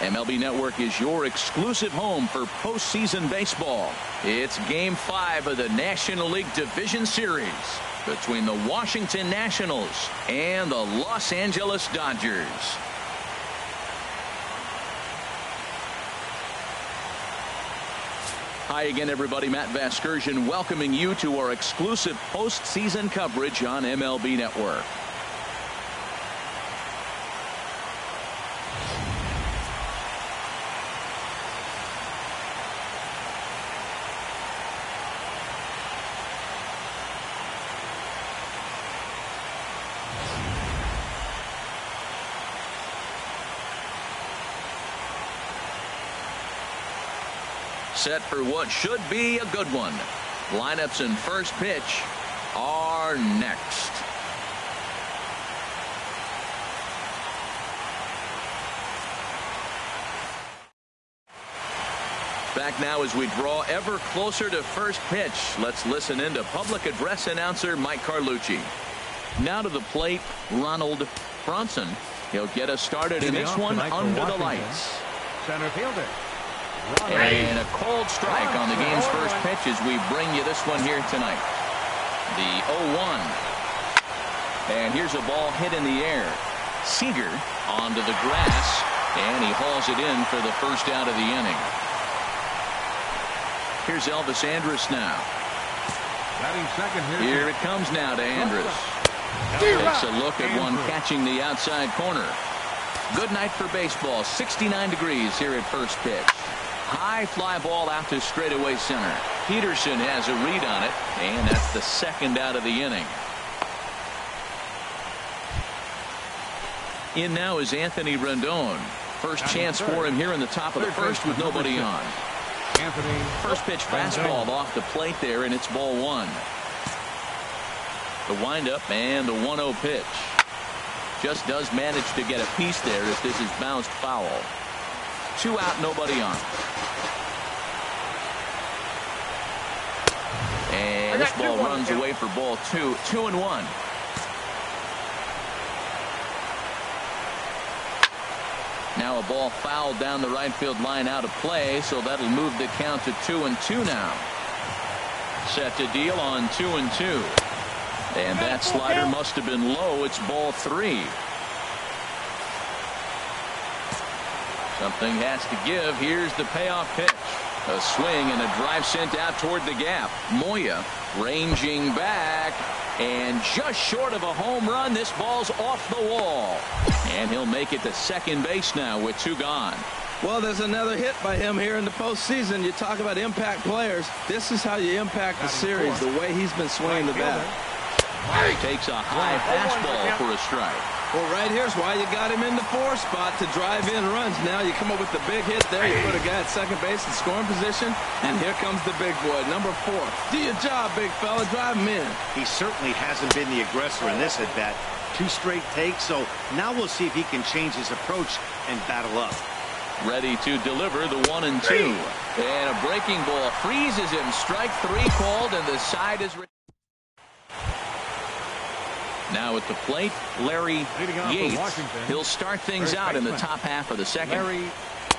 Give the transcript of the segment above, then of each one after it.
MLB Network is your exclusive home for postseason baseball. It's Game 5 of the National League Division Series between the Washington Nationals and the Los Angeles Dodgers. Hi again, everybody. Matt Vasgersian welcoming you to our exclusive postseason coverage on MLB Network. Set for what should be a good one. Lineups and first pitch are next. Back now as we draw ever closer to first pitch. Let's listen in to public address announcer Mike Carlucci. Now to the plate, Ronald Bronson. He'll get us started in this one under the lights. Center fielder. And a cold strike on the game's first pitch as we bring you this one here tonight. The 0-1. And here's a ball hit in the air. Seager onto the grass, and he hauls it in for the first out of the inning. Here's Elvis Andrus now. Here it comes now to Andrus. Takes a look at one catching the outside corner. Good night for baseball. 69 degrees here at first pitch. High fly ball out to straightaway center. Peterson has a read on it, and that's the second out of the inning. In now is Anthony Rendon. First chance for him here in the top of the first with nobody on. First pitch fastball off the plate there, and it's ball one. The windup and the 1-0 pitch. Just does manage to get a piece there as this is bounced foul. 2 out, nobody on. And this ball runs away for ball 2. 2-1. Now a ball fouled down the right field line out of play, so that'll move the count to 2-2 now. Set to deal on 2-2. And that slider must have been low. It's ball 3. Something has to give. Here's the payoff pitch. A swing and a drive sent out toward the gap. Moya ranging back, and just short of a home run. This ball's off the wall, and he'll make it to second base now with 2 gone. Well, there's another hit by him here in the postseason. You talk about impact players. This is how you impact the series, the way he's been swinging the bat. Takes a high fastball for a strike. Well, right here's why you got him in the 4 spot, to drive in runs. Now you come up with the big hit there. You put a guy at second base in scoring position, and here comes the big boy, number 4. Do your job, big fella. Drive him in. He certainly hasn't been the aggressor in this at-bat. 2 straight takes, so now we'll see if he can change his approach and battle up. Ready to deliver the 1-2. And a breaking ball freezes him. Strike 3 called, and the side is... Now at the plate, Larry Yates. He'll start things out in the top half of the second.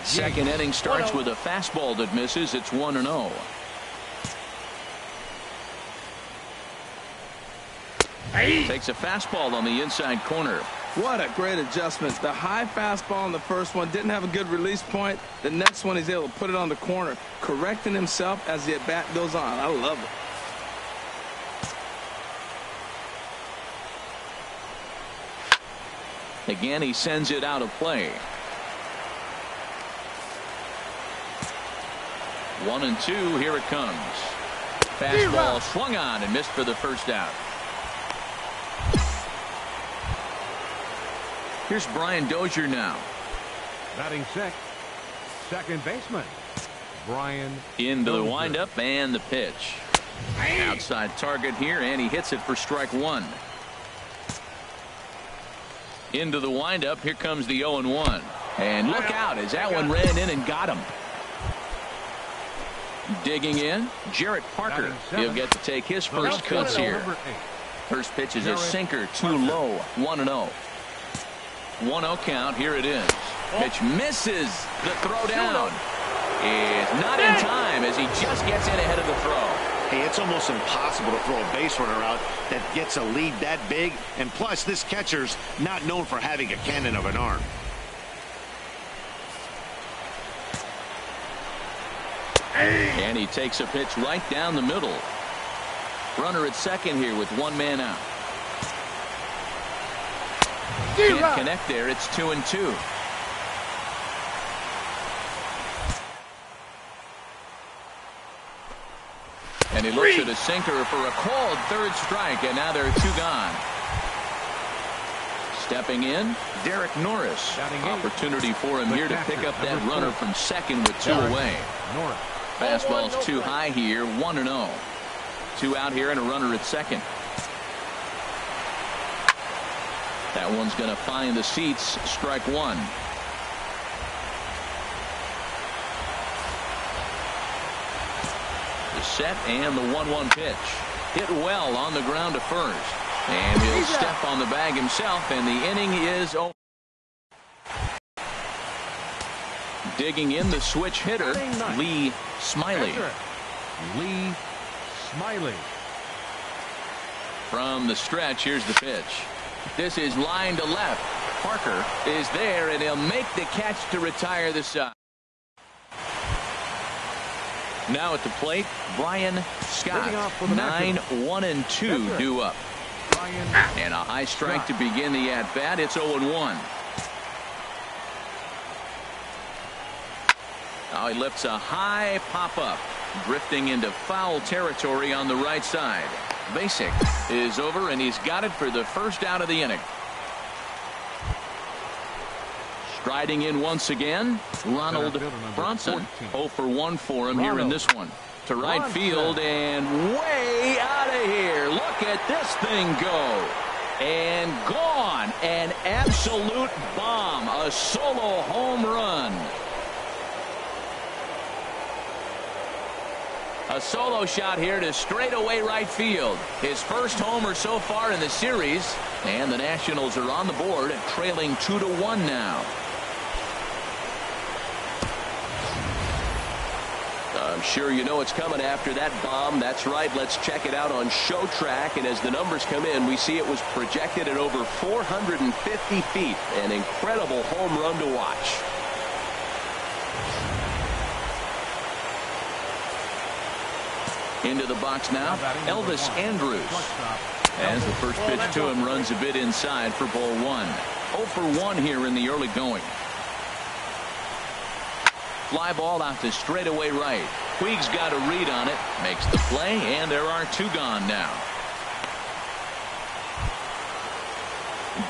Second inning starts with a fastball that misses. It's 1-0. Takes a fastball on the inside corner. What a great adjustment. The high fastball on the first one didn't have a good release point. The next one he's able to put it on the corner, correcting himself as the at-bat goes on. I love it. Again, he sends it out of play. 1-2. Here it comes. Fastball swung on and missed for the first out. Here's Brian Dozier now. Batting sixth, second baseman Brian. Into the windup and the pitch. Outside target here, and he hits it for strike 1. Into the windup. Here comes the 0-1. And look out as that one ran in and got him. Digging in, Jarrett Parker. He'll get to take his first cuts here. First pitch is a sinker, too low. 1-0. 1-0 count. Here it is. Pitch misses. The throw down is not in time as he just gets in ahead of the throw. Hey, it's almost impossible to throw a base runner out that gets a lead that big. And plus, this catcher's not known for having a cannon of an arm. And he takes a pitch right down the middle. Runner at second here with one man out. Can't connect there. It's 2-2. And he looks at a sinker for a called third strike, and now there are 2 gone. Stepping in, Derek Norris. Opportunity for him here to pick up that runner from second with 2 away. Fastball's too high here, 1-0. 2 out here and a runner at second. That one's going to find the seats. Strike 1. The set and the 1-1 pitch. Hit well on the ground to first. And he'll step on the bag himself, and the inning is over. Digging in the switch hitter, Lee Smiley. Lee Smiley. From the stretch, here's the pitch. This is line to left. Parker is there, and he'll make the catch to retire the side. Now at the plate, Brian Scott. 9-1-2 due up. And a high strike to begin the at-bat. It's 0-1. Now he lifts a high pop-up, drifting into foul territory on the right side. Basic is over, and he's got it for the first out of the inning. Striding in once again, Ronald Bronson. 0 for 1 for him here in this one. To right field and way out of here. Look at this thing go. And gone. An absolute bomb. A solo home run. A solo shot here to straightaway right field. His first homer so far in the series. And the Nationals are on the board, trailing 2-1 now. I'm sure you know it's coming after that bomb. That's right. Let's check it out on Showtrack. And as the numbers come in, we see it was projected at over 450 feet. An incredible home run to watch. Into the box now, Elvis Andrus. As the first pitch to him runs a bit inside for ball 1. 0 for 1 here in the early going. Fly ball out to straightaway right. Puig's got a read on it, makes the play, and there are 2 gone now.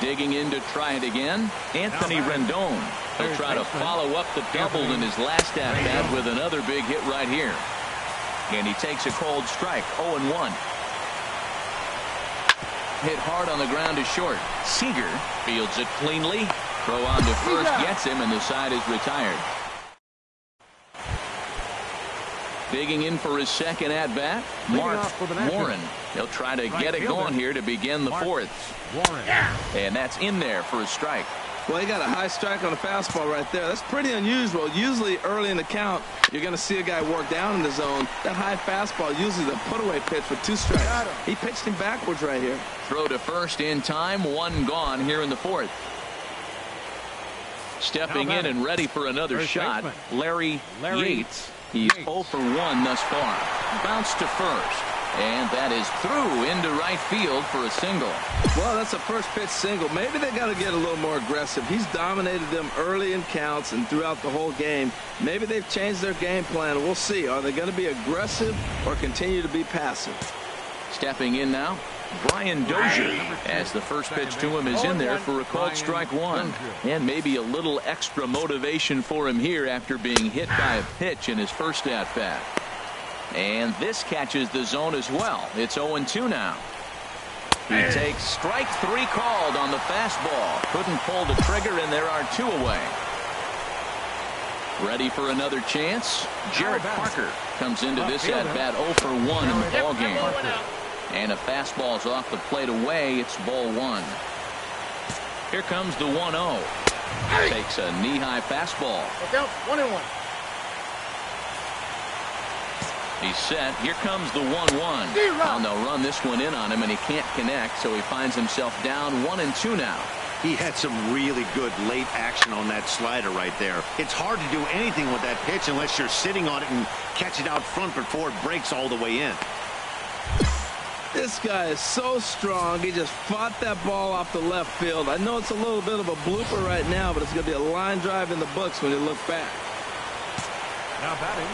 Digging in to try it again, Anthony Rendon. He'll try to follow up the double in his last at-bat with another big hit right here. And he takes a cold strike, 0-1. Hit hard on the ground to short. Seager fields it cleanly. Throw on to first, gets him, and the side is retired. Digging in for his second at-bat, Mark Warren. He'll try to get it going here to begin the 4th. And that's in there for a strike. Well, he got a high strike on a fastball right there. That's pretty unusual. Usually early in the count, you're going to see a guy work down in the zone. That high fastball, usually the put-away pitch for 2 strikes. He pitched him backwards right here. Throw to first in time. 1 gone here in the 4th. Stepping in and ready for another shot, Larry Yates. He's 0 for 1 thus far. Bounce to first. And that is through into right field for a single. Well, that's a first pitch single. Maybe they got to get a little more aggressive. He's dominated them early in counts and throughout the whole game. Maybe they've changed their game plan. We'll see. Are they going to be aggressive or continue to be passive? Stepping in now, Brian Dozier, as the first pitch to him is in there for a called strike 1. And maybe a little extra motivation for him here after being hit by a pitch in his first at-bat. And this catches the zone as well. It's 0-2 now. He takes strike 3 called on the fastball. Couldn't pull the trigger, and there are 2 away. Ready for another chance. Jarrett Parker comes into this at-bat 0 for 1 in the ballgame. And a fastball's off the plate away. It's ball 1. Here comes the 1-0. Takes a knee-high fastball. Look out, 1-1. He's set. Here comes the 1-1. And they'll run this one in on him, and he can't connect, so he finds himself down 1-2 now. He had some really good late action on that slider right there. It's hard to do anything with that pitch unless you're sitting on it and catch it out front before it breaks all the way in. This guy is so strong. He just fought that ball off the left field. I know it's a little bit of a blooper right now, but it's going to be a line drive in the books when you look back. Now batting.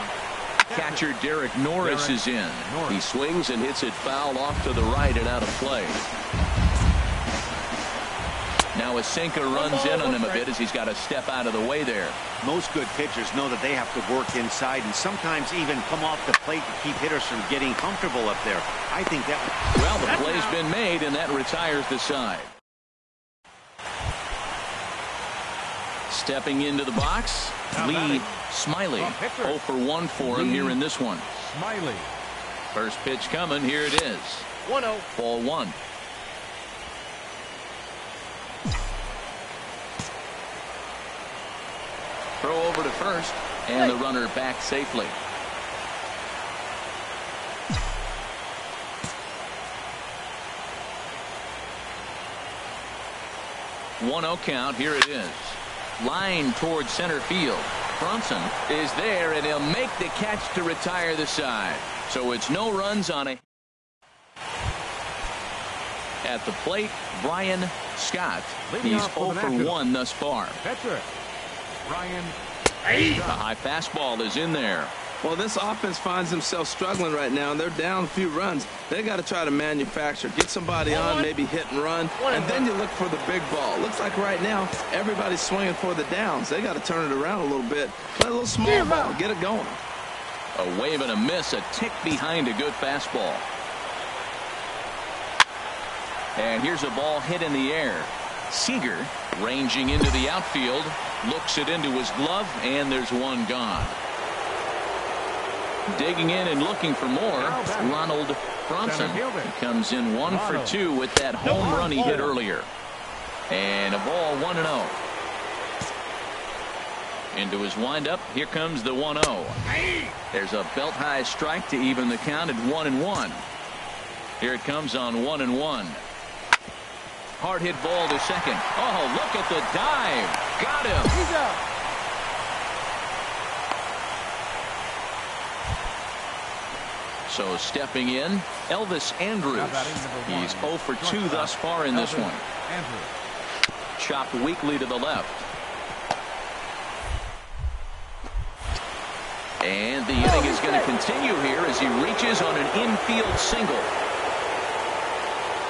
Catcher Derek Norris is in. He swings and hits it foul off to the right and out of play. Now a sinker runs in on him a bit as he's got to step out of the way there. Most good pitchers know that they have to work inside and sometimes even come off the plate to keep hitters from getting comfortable up there. I think that... Well, the play's been made, and that retires the side. Stepping into the box, Lee Smiley. 0 for 1 for him here in this one. Smiley. First pitch coming. Here it is. 1-0. Ball 1. Throw over to first, and the runner back safely. One-0 count. Here it is. Line towards center field. Brunson is there, and he'll make the catch to retire the side. So it's no runs on a... At the plate, Brian Scott. He's 0 for 1 thus far. Pitcher. Brian. The high fastball is in there. Well, this offense finds themselves struggling right now, and they're down a few runs. They got to try to manufacture, get somebody on, maybe hit and run, and then you look for the big ball. Looks like right now everybody's swinging for the downs. They got to turn it around a little bit, play a little small ball, get it going. A wave and a miss, a tick behind a good fastball. And here's a ball hit in the air. Seager ranging into the outfield, looks it into his glove, and there's one gone. Digging in and looking for more, Ronald Bronson. He comes in 1 for 2 with that home run he hit earlier. And a ball 1-0. Into his windup, here comes the 1-0. There's a belt high strike to even the count at 1-1. Here it comes on 1-1. Hard hit ball to second. Oh, look at the dive. Got him. He's out. So stepping in, Elvis Andrus. He's 0 for 2 thus far in this one. Chopped weakly to the left. And the inning is going to continue here as he reaches on an infield single.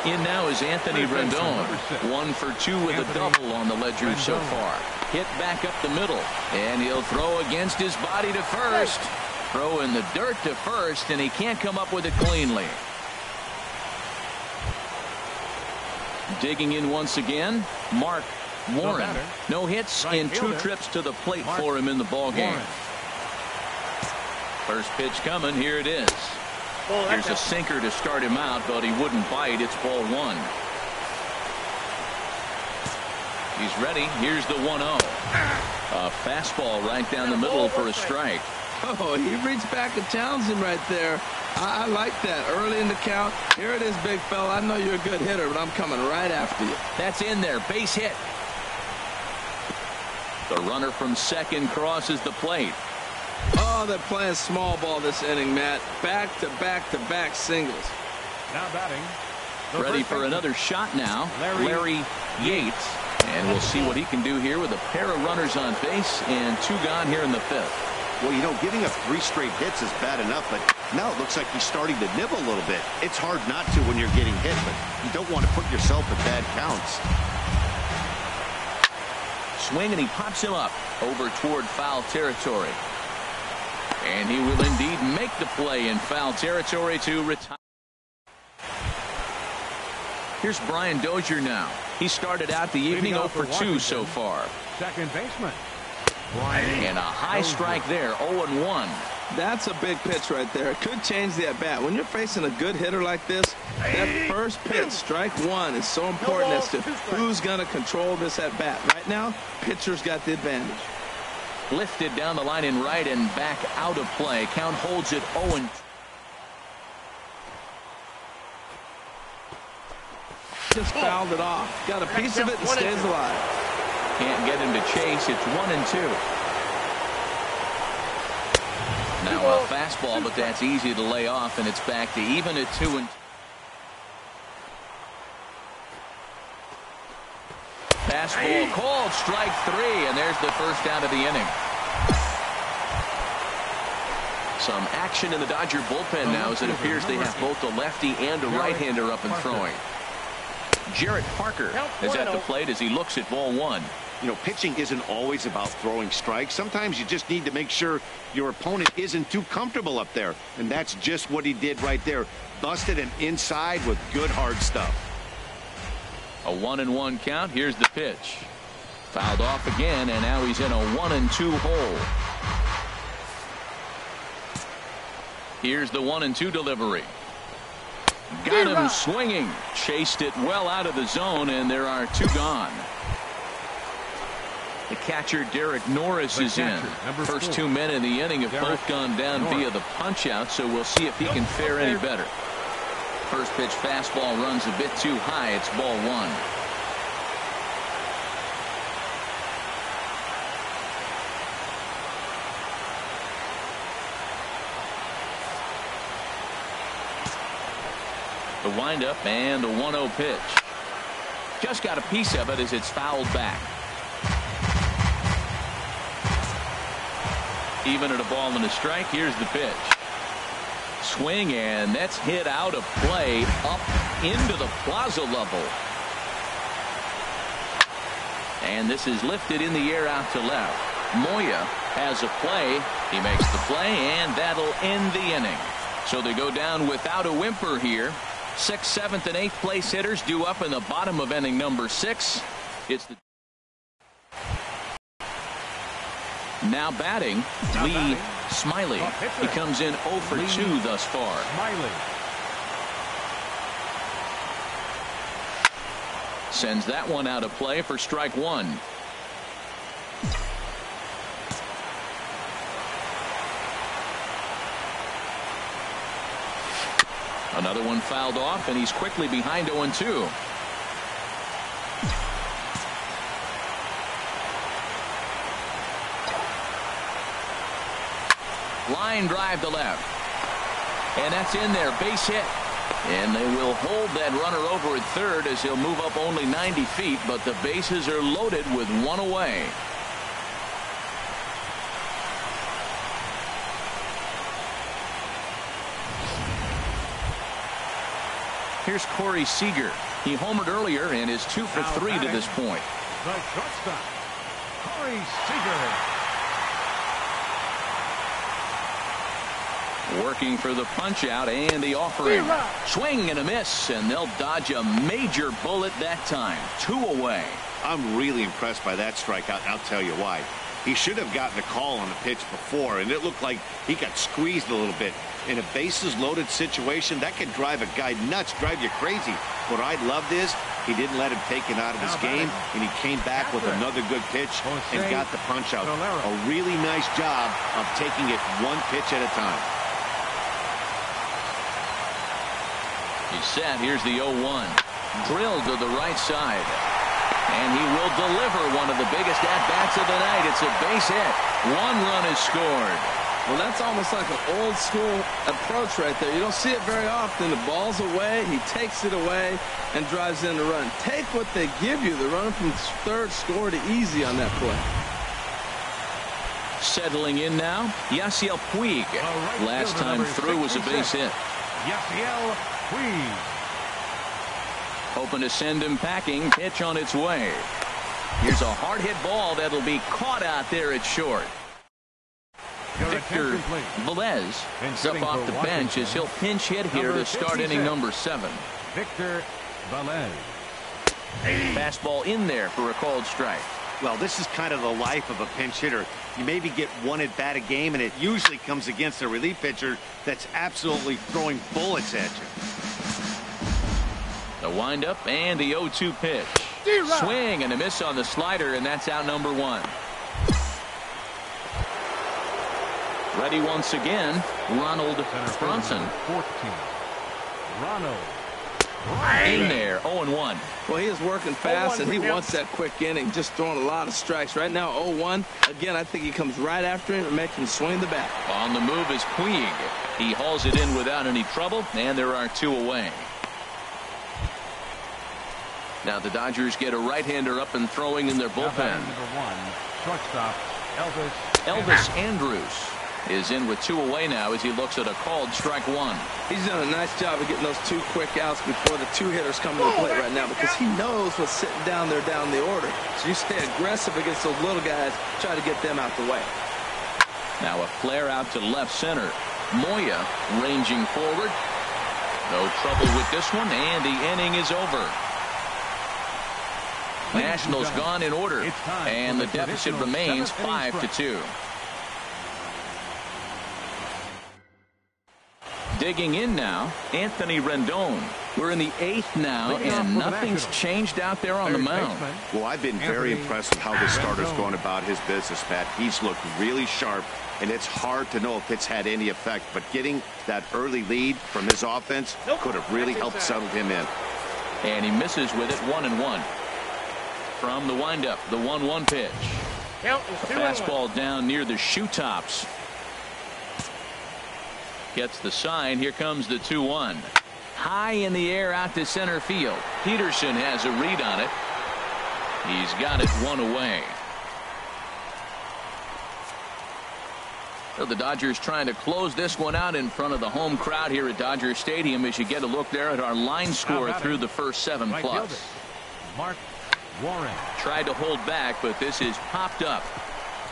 In now is Anthony Rendon. 1 for 2 with a double on the ledger so far. Hit back up the middle, and he'll throw against his body to first. Throw in the dirt to first, and he can't come up with it cleanly. Digging in once again, Mark Warren. No hits in 2 trips to the plate for him in the ballgame. First pitch coming. Here it is. Here's a sinker to start him out, but he wouldn't bite. It's ball 1. He's ready. Here's the 1-0. A fastball right down the middle for a strike. Oh, he reached back and challenged him right there. I like that. Early in the count. Here it is, big fella. I know you're a good hitter, but I'm coming right after you. That's in there. Base hit. The runner from second crosses the plate. Oh, they're playing small ball this inning, Matt. Back-to-back-to-back singles. Now batting. Ready for another shot now. Larry Yates. And we'll see what he can do here with a pair of runners on base and 2 gone here in the 5th. Well, you know, giving up 3 straight hits is bad enough, but now it looks like he's starting to nibble a little bit. It's hard not to when you're getting hit, but you don't want to put yourself in bad counts. Swing, and he pops him up over toward foul territory. And he will indeed make the play in foul territory to retire. Here's Brian Dozier now. He started out the evening 0 for 2 so far. Second baseman. And a high strike there, 0-1. That's a big pitch right there. It could change the at-bat. When you're facing a good hitter like this, that first pitch, strike one, is so important as to who's going to control this at-bat. Right now, pitcher's got the advantage. Lifted down the line in right and back out of play. Count holds it 0-2. Just fouled it off. Got a piece of it and stays alive. Can't get him to chase. It's 1-2. Now a fastball, but that's easy to lay off, and it's back to even at 2-2. Fastball called, strike 3, and there's the first out of the inning. Some action in the Dodger bullpen now, as it appears they have both a lefty and a right-hander up and throwing. Jarrett Parker is at the plate as he looks at ball 1. You know, pitching isn't always about throwing strikes. Sometimes you just need to make sure your opponent isn't too comfortable up there. And that's just what he did right there. Busted him inside with good hard stuff. A 1-1 count. Here's the pitch. Fouled off again, and now he's in a 1-2 hole. Here's the 1-2 delivery. Got him swinging. Chased it well out of the zone, and there are 2 gone. The catcher, Derek Norris, is in. First 2 men in the inning have both gone down via the punch-out, so we'll see if he can fare any better. First pitch fastball runs a bit too high. It's ball 1. The windup and the 1-0 pitch. Just got a piece of it as it's fouled back. Even at a ball and a strike. Here's the pitch. Swing, and that's hit out of play up into the plaza level. And this is lifted in the air out to left. Moya has a play. He makes the play, and that'll end the inning. So they go down without a whimper here. 6th, 7th, and 8th place hitters due up in the bottom of inning number 6. It's the now batting, Lee Smiley. He comes in 0 for 2 thus far. Smiley. Sends that one out of play for strike 1. Another one fouled off, and he's quickly behind 0-2. Line drive to left. And that's in there. Base hit. And they will hold that runner over at third as he'll move up only 90 feet, but the bases are loaded with 1 away. Here's Corey Seager. He homered earlier and is 2 for 3 to this point. The shortstop, Corey Seager. Working for the punch out and the offering. Swing and a miss, and they'll dodge a major bullet that time. 2 away. I'm really impressed by that strikeout, and I'll tell you why. He should have gotten a call on the pitch before, and it looked like he got squeezed a little bit. In a bases-loaded situation, that can drive a guy nuts, drive you crazy. What I loved is he didn't let him take it out of his game, and he came back with another good pitch and got the punch out. A really nice job of taking it 1 pitch at a time. He's set. Here's the 0-1. Drilled to the right side. And he will deliver one of the biggest at-bats of the night. It's a base hit. 1 run is scored. Well, that's almost like an old-school approach right there. You don't see it very often. The ball's away. He takes it away and drives in the run. Take what they give you. The runner from third scored easy on that play. Settling in now, Yasiel Puig. Last time through was a base hit. Yasiel Puig. Hoping to send him packing. Pitch on its way. Here's a hard hit ball that'll be caught out there at short. Victor Velez is up off the bench as he'll pinch hit here to start inning number 7. Victor Velez. Fastball in there for a called strike. Well, this is kind of the life of a pinch hitter. You maybe get one at bat a game, and it usually comes against a relief pitcher that's absolutely throwing bullets at you. The windup and the 0-2 pitch. Swing and a miss on the slider, and that's out number 1. Ready once again, Ronald Bronson. 14. Ronald. In there, 0-1. Well, he is working fast, and he wants that quick inning, just throwing a lot of strikes. Right now, 0-1. Again, I think he comes right after him and makes him swing the bat. On the move is Puig. He hauls it in without any trouble, and there are 2 away. Now the Dodgers get a right-hander up and throwing in their bullpen. Number 1, shortstop, Elvis Andrus is in with 2 away now as he looks at a called strike 1. He's done a nice job of getting those 2 quick outs before the 2 hitters come to the plate right now, because he knows what's sitting down there down the order. So you stay aggressive against those little guys, try to get them out the way. Now a flare out to left center. Moya ranging forward. No trouble with this one, and the inning is over. Nationals gone in order, and the deficit remains 5-2. Digging in now, Anthony Rendon. We're in the 8th now, and nothing's changed out there on the mound. Well, I've been very impressed with how this starter's going about his business, Pat. He's looked really sharp, and it's hard to know if it's had any effect, but getting that early lead from his offense could have really helped settle him in. And he misses with it, 1-1. From the windup, the 1-1 pitch. Fastball down near the shoe tops. Gets the sign. Here comes the 2-1. High in the air out to center field. Peterson has a read on it. He's got it 1 away. So the Dodgers trying to close this one out in front of the home crowd here at Dodger Stadium as you get a look there at our line score through the first 7+. Mark Warren. Tried to hold back, but this is popped up.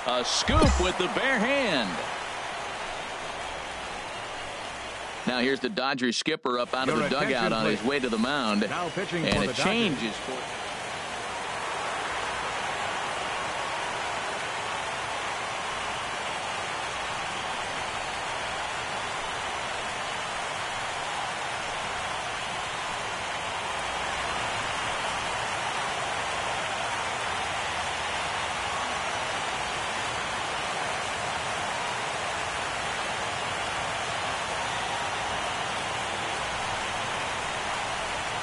A scoop with the bare hand. Now here's the Dodgers skipper up out of the dugout on his way to the mound. And a change is for...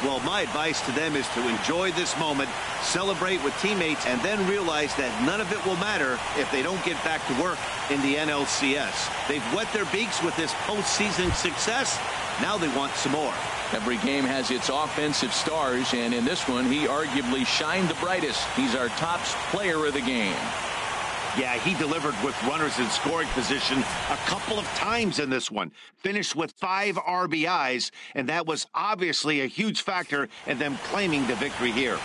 Well, my advice to them is to enjoy this moment, celebrate with teammates, and then realize that none of it will matter if they don't get back to work in the NLCS. They've wet their beaks with this postseason success. Now they want some more. Every game has its offensive stars, and in this one, he arguably shined the brightest. He's our top player of the game. Yeah, he delivered with runners in scoring position a couple of times in this one. Finished with 5 RBIs, and that was obviously a huge factor in them claiming the victory here.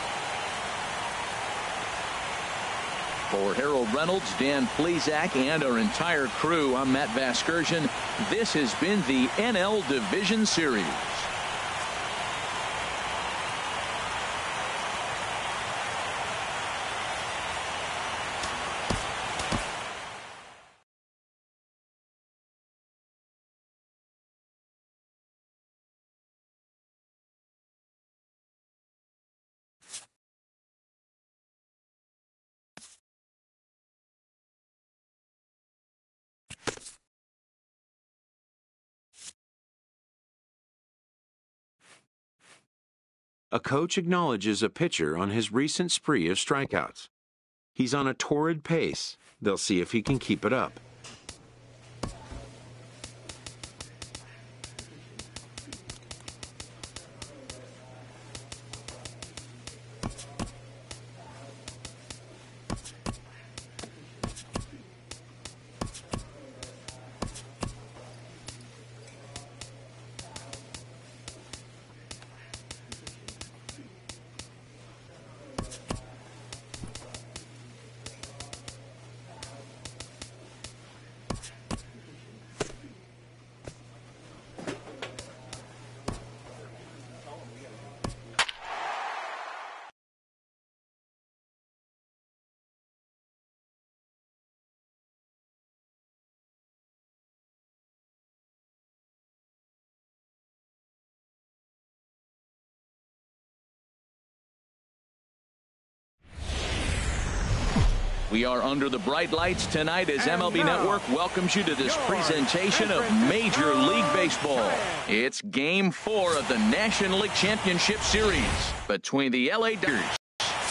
For Harold Reynolds, Dan Plesac, and our entire crew, I'm Matt Vasgersian. This has been the NL Division Series. A coach acknowledges a pitcher on his recent spree of strikeouts. He's on a torrid pace. They'll see if he can keep it up. We are under the bright lights tonight as MLB Network welcomes you to this presentation of Major League Baseball. It's Game 4 of the National League Championship Series between the LA Dodgers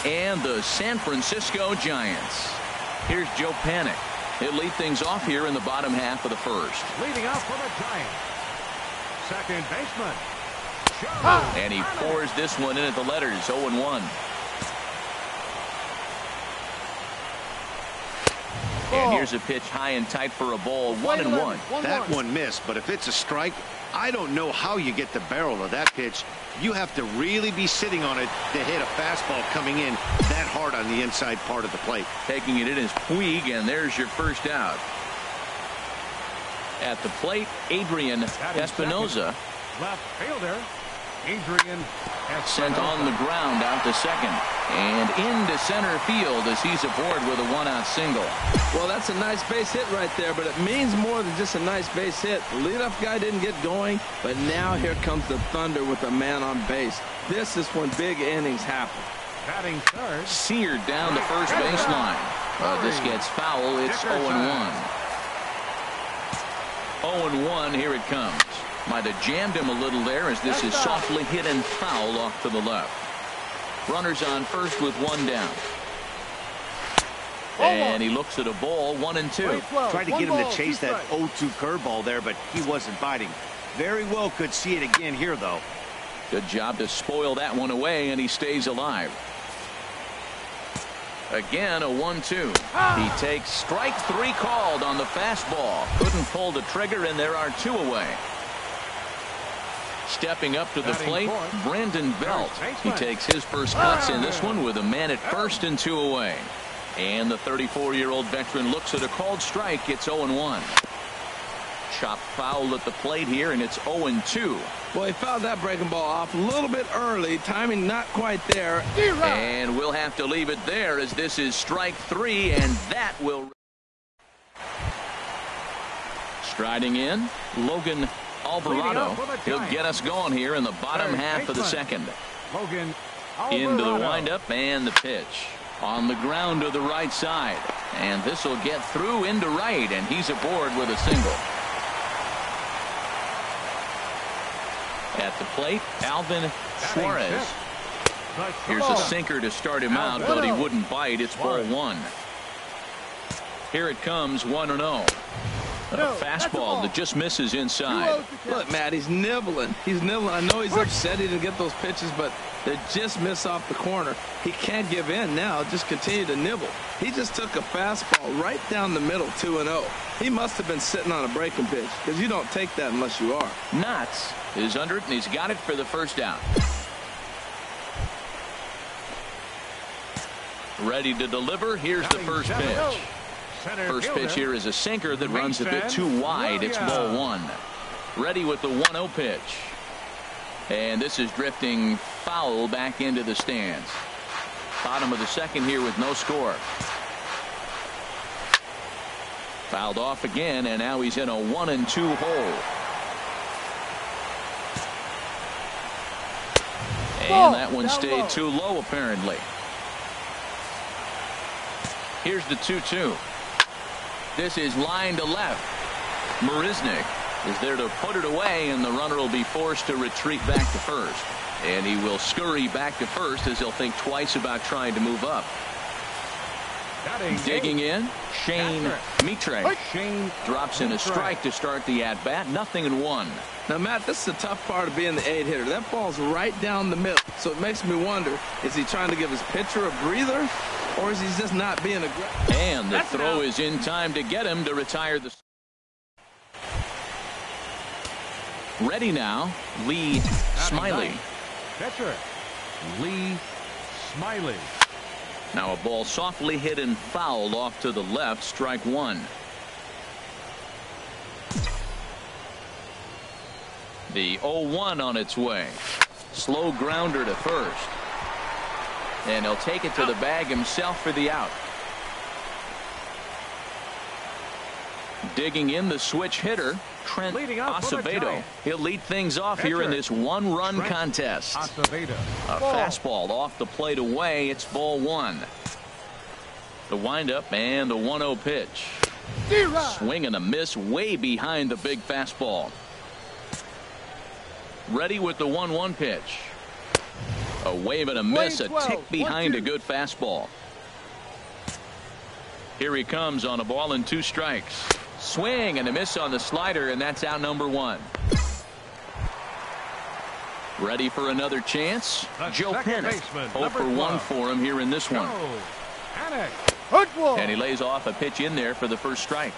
and the San Francisco Giants. Here's Joe Panik. He'll lead things off here in the bottom half of the first. Leading off for the Giants, second baseman. And he pours this one in at the letters, 0-1. And here's a pitch high and tight for a ball, 1-1. That one missed, but if it's a strike, I don't know how you get the barrel of that pitch. You have to really be sitting on it to hit a fastball coming in that hard on the inside part of the plate. Taking it in is Puig, and there's your first out. At the plate, Adrian Espinoza. Left fielder, Adrian sent on the ground out to second. And into center field as he's aboard with a one-out single. Well, that's a nice base hit right there, but it means more than just a nice base hit. The leadoff guy didn't get going, but now here comes the thunder with a man on base. This is when big innings happen. batting third. Seared down the first baseline. This gets foul. It's 0-1. 0-1. Here it comes. Might have jammed him a little there as this is softly hit and foul off to the left. Runners on first with one down. And he looks at a ball, 1-2. Tried to get him to chase that 0-2 curveball there, but he wasn't biting. Very well could see it again here, though. Good job to spoil that one away, and he stays alive. Again, a 1-2. He takes strike three called on the fastball. Couldn't pull the trigger, and there are two away. Stepping up to the plate, Brandon Belt. He takes his first cuts in this one with a man at first and two away. And the 34-year-old veteran looks at a called strike. It's 0-1. Chopped foul at the plate here, and it's 0-2. Well, he fouled that breaking ball off a little bit early. Timing not quite there. And we'll have to leave it there as this is strike three, and that will... Striding in, Logan Alvarado. He'll get us going here in the bottom half of the second. Logan Into the windup and the pitch. On the ground to the right side. And this will get through into right, and he's aboard with a single. At the plate, Alvin Suarez. Here's a sinker to start him out, but he wouldn't bite. It's ball one. Here it comes, 1-0. A fastball that just misses inside. Look, Matt, he's nibbling. He's nibbling. I know he's upset he didn't get those pitches, but they just miss off the corner. He can't give in now. Just continue to nibble. He just took a fastball right down the middle, 2-0. He must have been sitting on a breaking pitch because you don't take that unless you are. Knotts is under it, and he's got it for the first out. Ready to deliver. Here's the first pitch. First pitch here is a sinker that runs a bit too wide. It's ball one. Ready with the 1-0 pitch. And this is drifting foul back into the stands. Bottom of the second here with no score. Fouled off again, and now he's in a 1-2 hole. And that one stayed too low, apparently. Here's the 2-2. This is line to left. Marisnick is there to put it away, and the runner will be forced to retreat back to first. And he will scurry back to first as he'll think twice about trying to move up. Digging in, Shane Mitre. Drops in a strike to start the at-bat. 0-1. Now, Matt, this is the tough part of being the 8-hitter. That ball's right down the middle. So it makes me wonder, is he trying to give his pitcher a breather, or is he just not being aggressive? And the throw is in time to get him to retire the... Ready now, Lee Smiley. Pitcher, Lee Smiley. Now a ball softly hit and fouled off to the left, strike one. The 0-1 on its way. Slow grounder to first. And he'll take it to the bag himself for the out. Digging in the switch hitter, Trent Acevedo. He'll lead things off here in this one-run contest. A fastball off the plate away. It's ball one. The windup and the 1-0 pitch. Swing and a miss way behind the big fastball. Ready with the 1-1 pitch. A wave and a miss, a tick behind a good fastball. Here he comes on a ball and 2 strikes. Swing and a miss on the slider, and that's out number 1. Ready for another chance? Joe Panik. 0 for 1 for him here in this one. And he lays off a pitch in there for the first strike.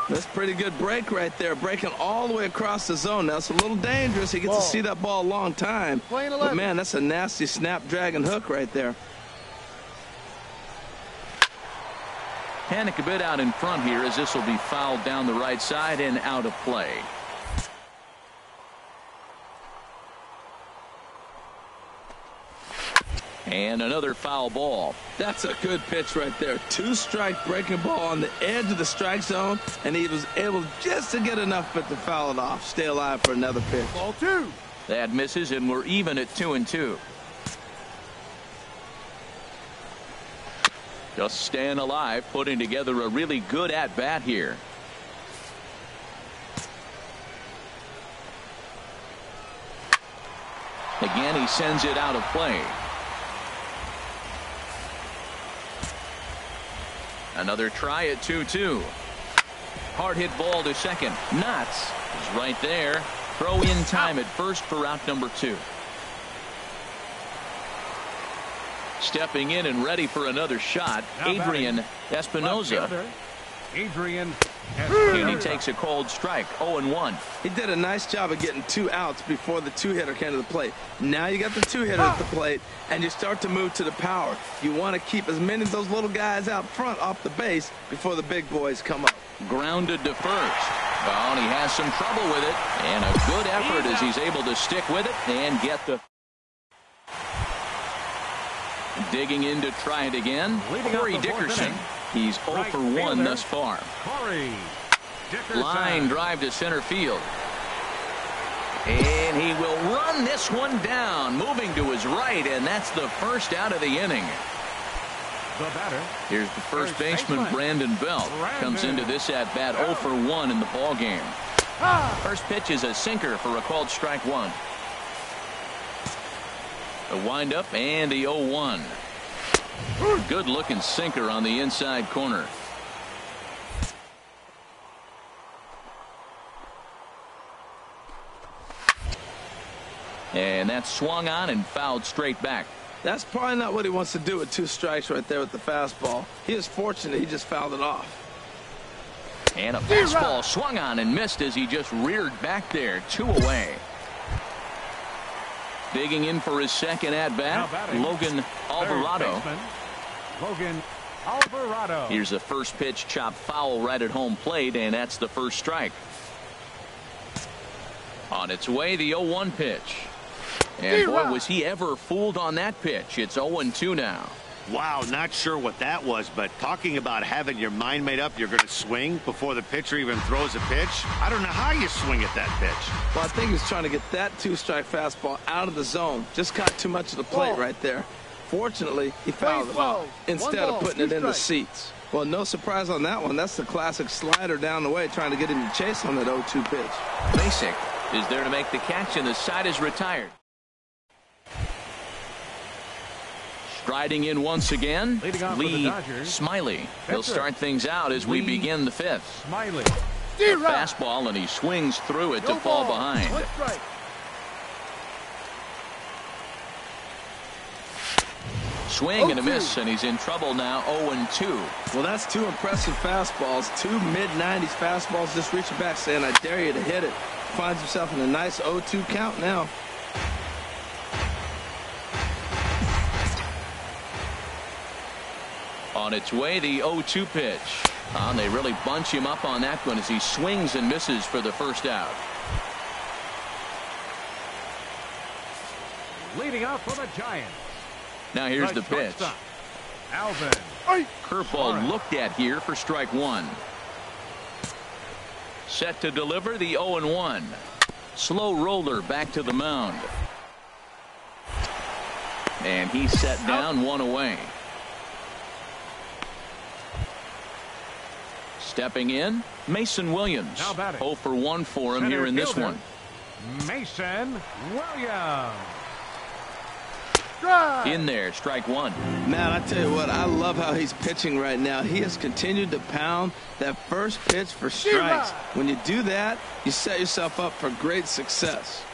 That's a pretty good break right there, breaking all the way across the zone. Now, it's a little dangerous. He gets to see that ball a long time. But, man, that's a nasty snap-dragon hook right there. Panik a bit out in front here as this will be fouled down the right side and out of play. And another foul ball. That's a good pitch right there. 2-strike breaking ball on the edge of the strike zone, and he was able just to get enough of it to foul it off. Stay alive for another pitch. Ball 2. That misses, and we're even at 2-2. Just staying alive, putting together a really good at-bat here. Again, he sends it out of play. Another try at 2-2. Hard hit ball to second. Knotts is right there. Throw in time at first for out number 2. Stepping in and ready for another shot, Adrian Espinoza. Adrian And he takes a cold strike, 0-1. He did a nice job of getting 2 outs before the 2-hitter came to the plate. Now you got the 2-hitter at the plate, and you start to move to the power. You want to keep as many of those little guys out front off the base before the big boys come up. Grounded to first. Well, and he has some trouble with it, and a good effort as he's able to stick with it and get the... Digging in to try it again, Corey Dickerson. He's 0 for 1 thus far. Corey Dickerson. Line drive to center field. And he will run this one down, moving to his right, and that's the first out of the inning. The batter. Here's the first baseman, Brandon Belt. Comes into this at-bat 0 for 1 in the ball game. First pitch is a sinker for a called strike 1. The windup and the 0-1. Good looking sinker on the inside corner. And that's swung on and fouled straight back. That's probably not what he wants to do with 2 strikes right there with the fastball. He is fortunate he just fouled it off. And a fastball swung on and missed as he just reared back there. 2 away. Digging in for his second at-bat, Logan Alvarado. Logan Alvarado. Here's the first pitch, chopped foul right at home plate, and that's the first strike. On its way, the 0-1 pitch. And boy, was he ever fooled on that pitch. It's 0-2 now. Wow, not sure what that was, but talking about having your mind made up, you're going to swing before the pitcher even throws a pitch. I don't know how you swing at that pitch. Well, I think he was trying to get that 2-strike fastball out of the zone. Just caught too much of the plate right there. Fortunately, he fouled it off instead of putting it in the seats. Well, no surprise on that one. That's the classic slider down the way, trying to get him to chase on that 0-2 pitch. Basic is there to make the catch, and the side is retired. Striding in once again, Lee Smiley. He'll start things out as we begin the 5th. Smiley. Fastball, and he swings through it to fall behind. Swing and a miss, and he's in trouble now, 0-2. Well, that's 2 impressive fastballs. 2 mid-90s fastballs just reaching back saying, I dare you to hit it. Finds himself in a nice 0-2 count now. On its way, the 0-2 pitch. And they really bunch him up on that one as he swings and misses for the first out. Leading out for the Giants. Now here's the pitch. Alvin. Curveball looked at here for strike 1. Set to deliver the 0-1. Slow roller back to the mound. And he's set down 1 away. Stepping in, Mason Williams. Now batting. 0 for 1 for him Center here in this fielder, one. Mason Williams. In there, strike one. Man, I tell you what, I love how he's pitching right now. He has continued to pound that first pitch for strikes. When you do that, you set yourself up for great success.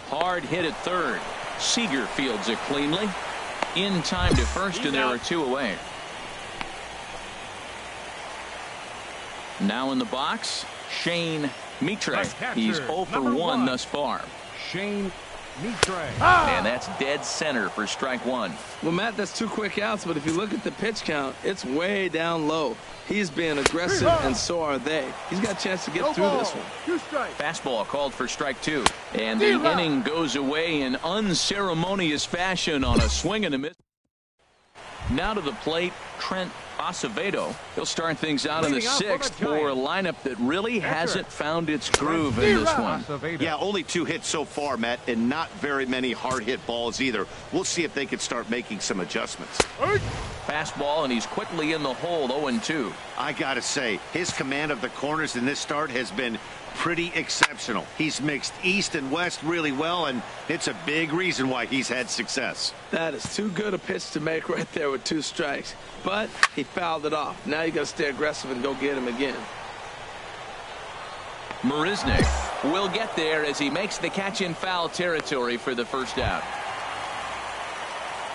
Hard hit at third. Seager fields it cleanly. In time to first, and there are two away. Now in the box, Shane Mitre. He's 0 for 1 thus far. Shane Mitre. And that's dead center for strike one. Well, Matt, that's 2 quick outs, but if you look at the pitch count, it's way down low. He's being aggressive, and so are they. He's got a chance to get through this one. Fastball called for strike two. And the inning goes away in unceremonious fashion on a swing and a miss. Now to the plate, Trent Acevedo. He'll start things out in the 6th for a lineup that really hasn't found its groove in this one. Yeah, only 2 hits so far, Matt, and not very many hard hit balls either. We'll see if they can start making some adjustments. Fastball, and he's quickly in the hole, 0-2. I gotta say, his command of the corners in this start has been pretty exceptional. He's mixed east and west really well, and it's a big reason why he's had success. That is too good a pitch to make right there with 2 strikes. But he fouled it off. Now you got to stay aggressive and go get him again. Marisnick will get there as he makes the catch in foul territory for the first out.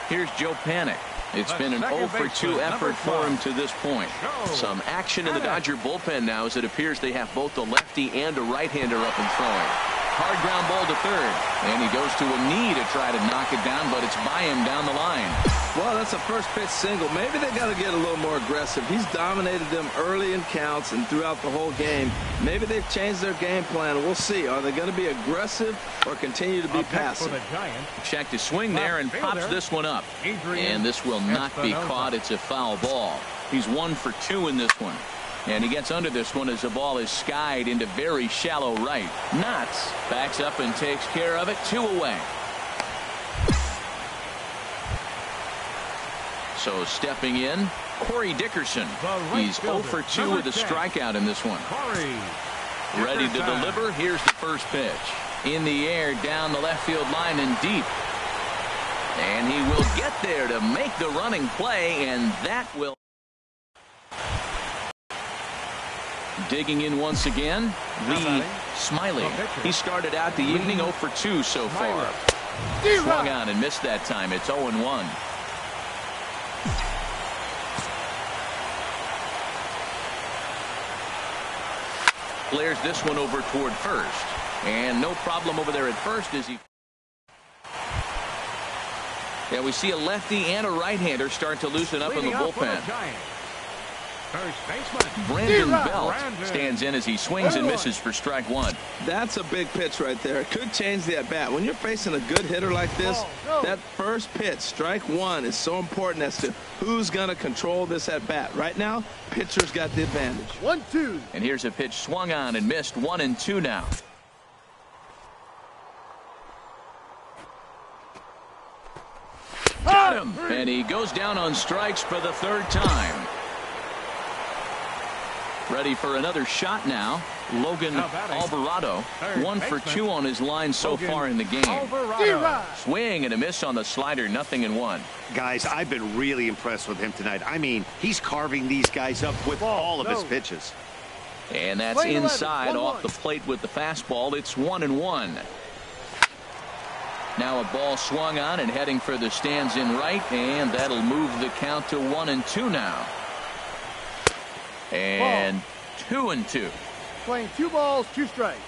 Here's Joe Panik. It's been an 0 for 2 effort for him to this point. Some action in the Dodger bullpen now as it appears they have both a lefty and a right-hander up and throwing. Hard ground ball to third. And he goes to a knee to try to knock it down, but it's by him down the line. Well, that's a first pitch single. Maybe they got to get a little more aggressive. He's dominated them early in counts and throughout the whole game. Maybe they've changed their game plan. We'll see. Are they going to be aggressive or continue to be passive? Check to swing there and pops this one up. And this will not be caught. It's a foul ball. He's 1 for 2 in this one. And he gets under this one as the ball is skied into very shallow right. Knotts backs up and takes care of it. 2 away. So stepping in, Corey Dickerson. He's 0 for 2 with a strikeout in this one. Ready to deliver. Here's the first pitch. In the air, down the left field line and deep. And he will get there to make the running play, and that will. Digging in once again, Lee Smiley. He started out the evening 0 for 2 so far. Swung on and missed that time. It's 0-1. Flares this one over toward first. And no problem over there at first as he. Yeah, we see a lefty and a right-hander start to loosen up in the bullpen. Brandon Belt stands in as he swings and misses for strike one. That's a big pitch right there. It could change the at-bat. When you're facing a good hitter like this, that first pitch, strike one, is so important as to who's going to control this at-bat. Right now, pitcher's got the advantage. 1-2. And here's a pitch swung on and missed. 1-2 now. Got him. And he goes down on strikes for the 3rd time. Ready for another shot now. Logan Alvarado, 1 for 2 on his line so far in the game. Swing and a miss on the slider, 0-1. Guys, I've been really impressed with him tonight. I mean, he's carving these guys up with all of his pitches. And that's inside off the plate with the fastball. It's 1-1. Now a ball swung on and heading for the stands in right, and that'll move the count to 1-2 now. And 2-2. Playing 2 balls, 2 strikes.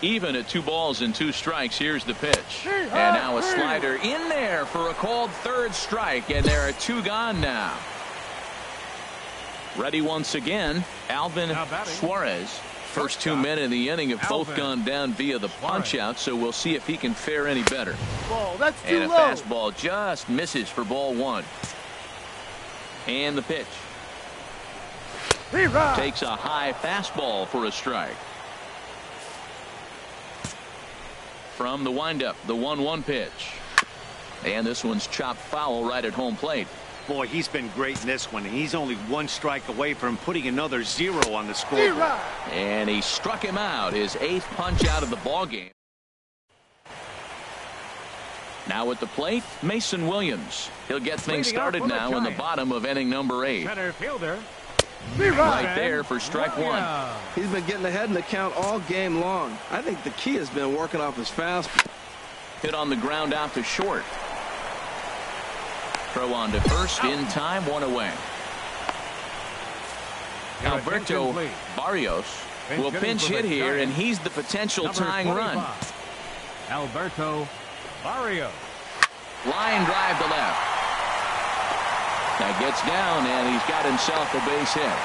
Even at 2 balls and 2 strikes. Here's the pitch. And now a slider in there for a called 3rd strike, and there are 2 gone now. Ready once again, Alvin Suarez. First 2 men in the inning have both gone down via the punch out, so we'll see if he can fare any better. That's too and a low. fastball just misses for ball 1. And the pitch. Takes a high fastball for a strike. From the windup, the 1-1 pitch. And this one's chopped foul right at home plate. Boy, he's been great in this one. He's only one strike away from putting another 0 on the scoreboard. And he struck him out, his 8th punch out of the ballgame. Now at the plate, Mason Williams. He'll get things started now in the bottom of inning number 8. Center fielder. Right there for strike 1. He's been getting ahead in the count all game long. I think the key has been working off his fastball. Hit on the ground out to short. Throw on to first in time, 1 away. Alberto Barrios will pinch hit here, and he's the potential tying run. Alberto Barrios. Line drive to left. That gets down, and he's got himself a base hit.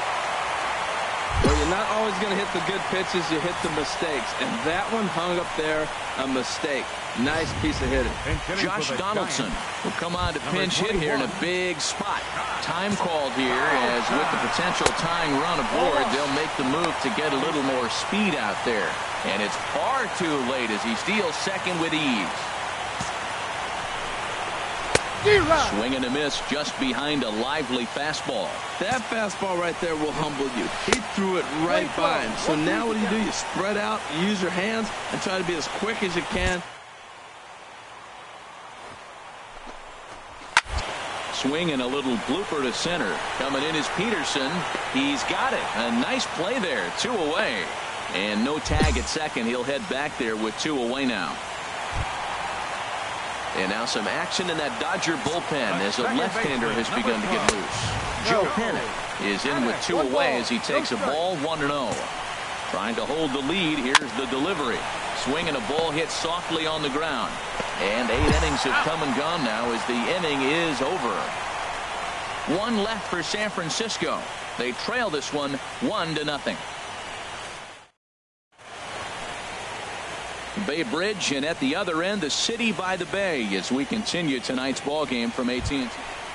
Well, you're not always going to hit the good pitches. You hit the mistakes. And that one hung up there, a mistake. Nice piece of hitting. Josh Donaldson will come on to pinch hit here in a big spot. Time called here, as with the potential tying run aboard, they'll make the move to get a little more speed out there. And it's far too late as he steals second with ease. Swing and a miss just behind a lively fastball. That fastball right there will humble you. He threw it right by him. So now what do? You spread out, you use your hands, and try to be as quick as you can. Swing and a little blooper to center. Coming in is Peterson. He's got it. A nice play there. 2 away. And no tag at second. He'll head back there with 2 away now. And now some action in that Dodger bullpen as a left-hander has begun to get loose. Joe Pennant is in with 2 away as he takes a ball 1-0. Trying to hold the lead. Here's the delivery. Swing and a ball hit softly on the ground. And 8 innings have come and gone now as the inning is over. 1 left for San Francisco. They trail this one 1-0. Bay Bridge, and at the other end, the city by the bay, as we continue tonight's ball game from AT&T.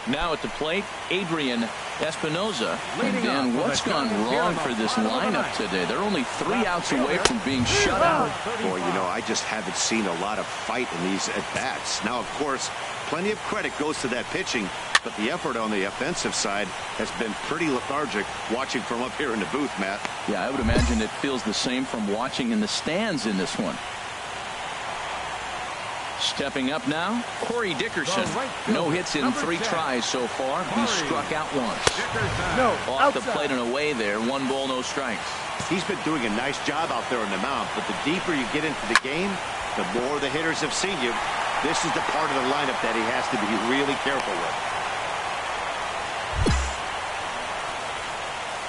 Now at the plate, Adrian Espinoza. And Dan, what's gone wrong for this lineup today? They're only 3 outs away from being shut out. Boy, you know, I just haven't seen a lot of fight in these at-bats. Now, of course, plenty of credit goes to that pitching, but the effort on the offensive side has been pretty lethargic watching from up here in the booth, Matt. Yeah, I would imagine it feels the same from watching in the stands in this one. Stepping up now, Corey Dickerson. No hits in 3 tries so far. He struck out once. Off the plate and away there. 1 ball, no strikes. He's been doing a nice job out there on the mound, but the deeper you get into the game, the more the hitters have seen you. This is the part of the lineup that he has to be really careful with.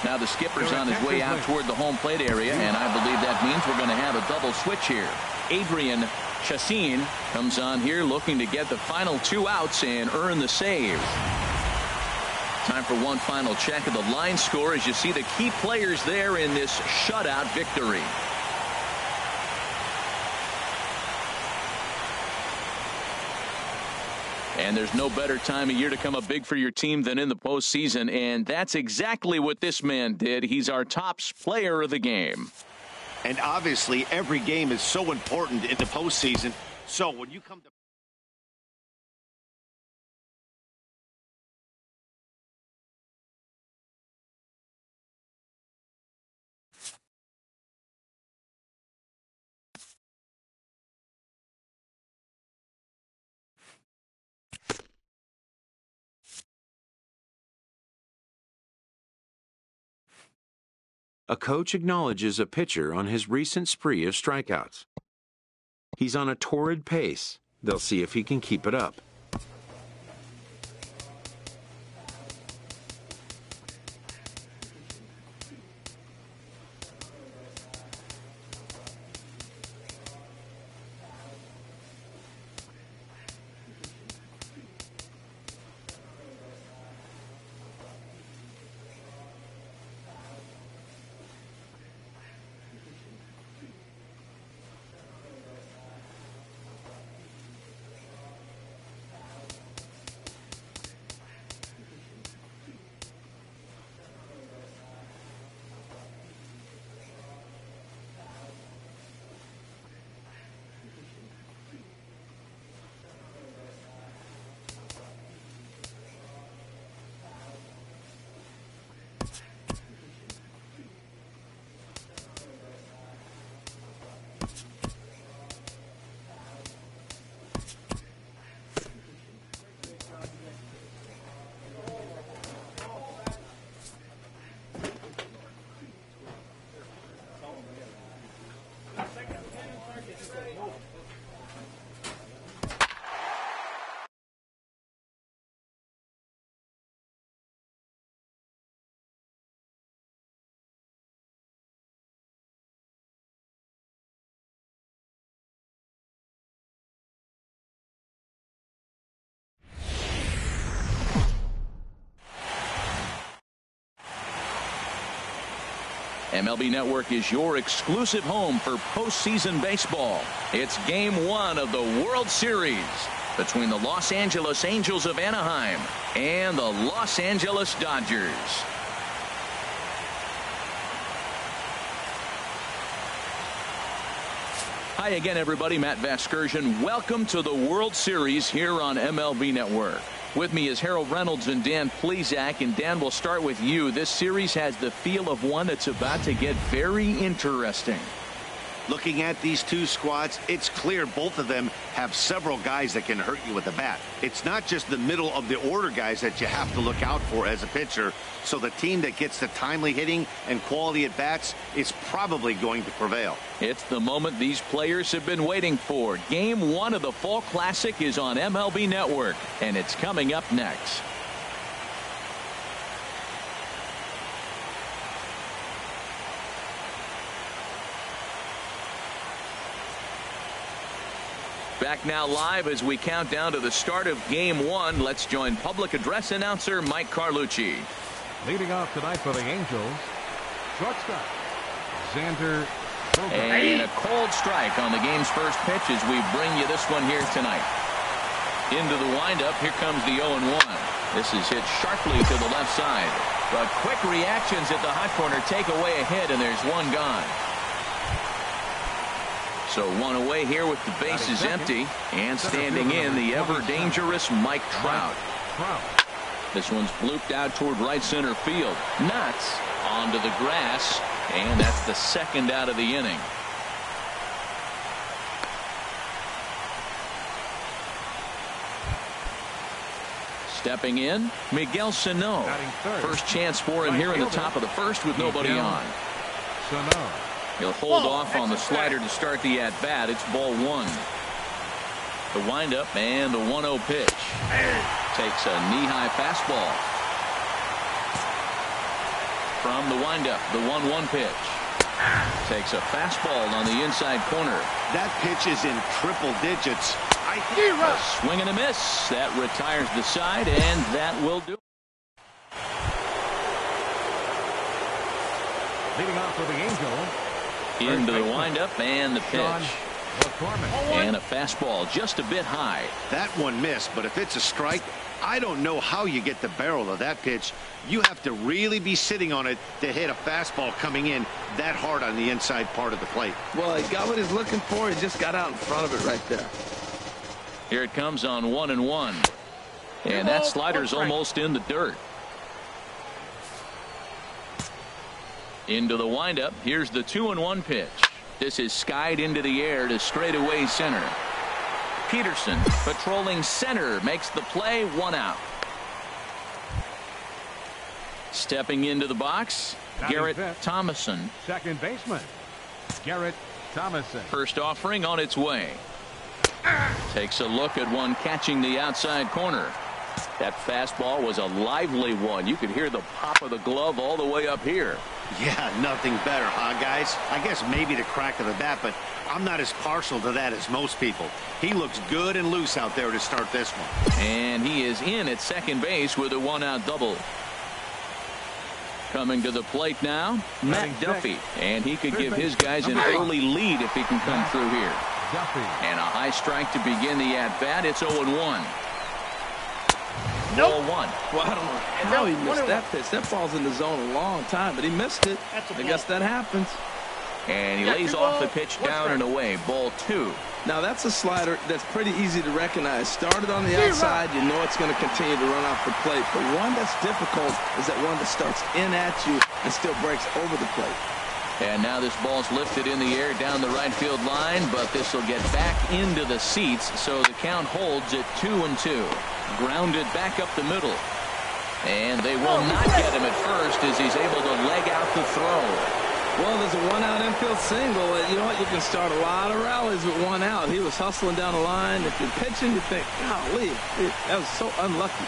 Now the skipper's on his way out toward the home plate area, and I believe that means we're going to have a double switch here. Adrian Chassin comes on here looking to get the final 2 outs and earn the save. Time for one final check of the line score as you see the key players there in this shutout victory. And there's no better time of year to come up big for your team than in the postseason, and that's exactly what this man did. He's our top player of the game. And obviously, every game is so important in the postseason. So when you come to A coach acknowledges a pitcher on his recent spree of strikeouts. He's on a torrid pace. They'll see if he can keep it up. MLB Network is your exclusive home for postseason baseball. It's Game 1 of the World Series between the Los Angeles Angels of Anaheim and the Los Angeles Dodgers. Hi again, everybody. Matt Vasgersian. Welcome to the World Series here on MLB Network. With me is Harold Reynolds and Dan Plesac. And Dan, we'll start with you. This series has the feel of one that's about to get very interesting. Looking at these two squads, it's clear both of them have several guys that can hurt you with the bat. It's not just the middle of the order guys that you have to look out for as a pitcher. So the team that gets the timely hitting and quality at bats is probably going to prevail. It's the moment these players have been waiting for. Game 1 of the Fall Classic is on MLB Network, and it's coming up next. Back now live as we count down to the start of Game 1. Let's join public address announcer Mike Carlucci. Leading off tonight for the Angels, shortstop, Xander Bogaerts. And a cold strike on the game's first pitch as we bring you this one here tonight. Into the windup, here comes the 0-1. This is hit sharply to the left side. But quick reactions at the hot corner take away a hit, and there's one gone. So one away here with the bases empty, and standing in the ever-dangerous Mike Trout. This one's blooped out toward right center field. Nuts onto the grass, and that's the second out of the inning. Stepping in, Miguel Sano. First chance for him here in the top of the first with nobody on. He'll hold off on the slider to start the at-bat. It's ball 1. The windup and the 1-0 pitch. Takes a knee-high fastball. From the windup, the 1-1 pitch. Takes a fastball on the inside corner. That pitch is in triple digits. A swing and a miss. That retires the side, and that will do it. Leading off for the Angels, into the windup and the pitch. And a fastball just a bit high. That one missed, but if it's a strike, I don't know how you get the barrel of that pitch. You have to really be sitting on it to hit a fastball coming in that hard on the inside part of the plate. Well, he got what he's looking for. He just got out in front of it right there. Here it comes on 1-1. And that slider's almost in the dirt. Into the windup. Here's the 2-1 pitch. This is skied into the air to straightaway center. Peterson patrolling center makes the play. 1 out. Stepping into the box, Garrett Thomason. second baseman, Garrett Thomason. First offering on its way. Takes a look at one catching the outside corner. That fastball was a lively one. You could hear the pop of the glove all the way up here. Yeah, nothing better, huh, guys? I guess maybe the crack of the bat, but I'm not as partial to that as most people. He looks good and loose out there to start this one. And he is in at second base with a 1-out double. Coming to the plate now, Matt Duffy. And he could give his guys an early lead if he can come through here. And a high strike to begin the at-bat. It's 0-1. Ball 1. Well, I don't know how he missed that pitch. That ball's in the zone a long time, but he missed it. I guess that happens. And he lays off the pitch down and away. Ball 2. Now, that's a slider that's pretty easy to recognize. Started on the outside. You know it's going to continue to run off the plate. But one that's difficult is that one that starts in at you and still breaks over the plate. And now this ball's lifted in the air down the right field line, but this will get back into the seats, so the count holds at 2-2. Grounded back up the middle. And they will not get him at first as he's able to leg out the throw. Well, there's a 1-out infield single. You know what? You can start a lot of rallies with 1 out. He was hustling down the line. If you're pitching, you think, golly, that was so unlucky.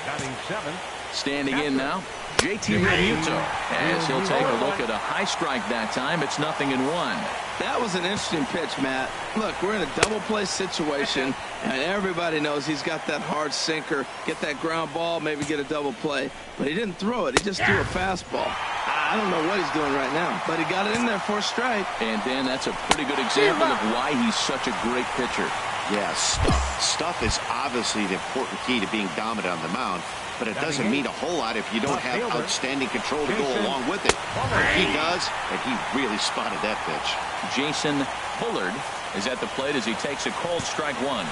Batting 7. Standing in now, JT Realmuto, as he'll take a look at a high strike that time. It's 0-1. That was an interesting pitch, Matt. Look, we're in a double play situation, and everybody knows he's got that hard sinker. Get that ground ball, maybe get a double play. But he didn't throw it. He just threw a fastball. I don't know what he's doing right now, but he got it in there for a strike. And, Dan, that's a pretty good example of why he's such a great pitcher. Yeah, stuff. Stuff is obviously the important key to being dominant on the mound, but it doesn't mean a whole lot if you don't have outstanding control to go along with it. He does, and he really spotted that pitch. Jason Bullard is at the plate as he takes a cold strike one.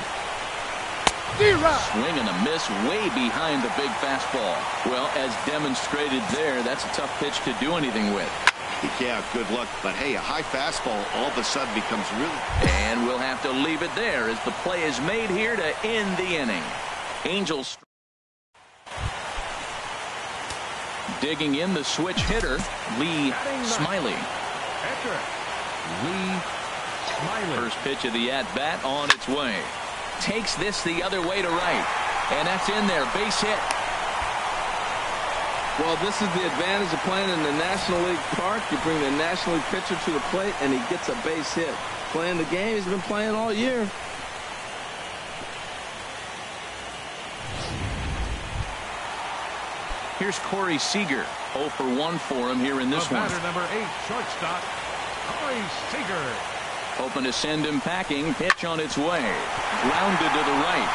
Swing and a miss way behind the big fastball. Well, as demonstrated there, that's a tough pitch to do anything with. Yeah, good luck. But, hey, a high fastball all of a sudden becomes really... And we'll have to leave it there as the play is made here to end the inning. Angels digging in the switch hitter, Lee Smiley. Lee Smiley. First pitch of the at-bat on its way. Takes this the other way to right. And that's in there. Base hit. Well, this is the advantage of playing in the National League Park. You bring the National League pitcher to the plate, and he gets a base hit. Playing the game he's been playing all year. Here's Corey Seager. 0 for 1 for him here in this one. Batter number 8, shortstop, Corey Seager. Hoping to send him packing. Pitch on its way. Grounded to the right.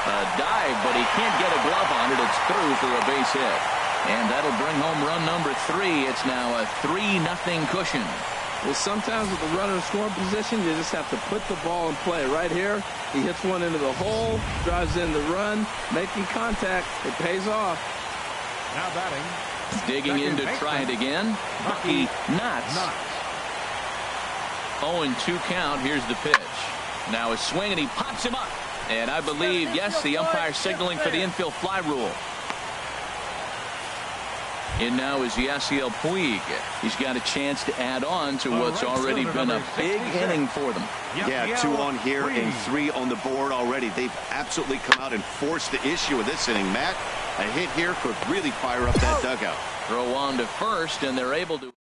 A dive, but he can't get a glove on it. It's through for a base hit. And that'll bring home run number 3. It's now a 3-0 cushion. Well, sometimes with the runner in scoring position, you just have to put the ball in play. Right here, he hits one into the hole, drives in the run, making contact. It pays off. Now batting. Digging in to try it again. Bucky Knotts. 0-2 count. Here's the pitch. Now a swing, and he pops him up. And I believe, yes, the umpire signaling for the infield fly rule. And now is Yasiel Puig. He's got a chance to add on to what's already been a big inning for them. Yeah, 2 on here and 3 on the board already. They've absolutely come out and forced the issue of this inning. Matt, a hit here could really fire up that dugout. Throw on to first, and they're able to.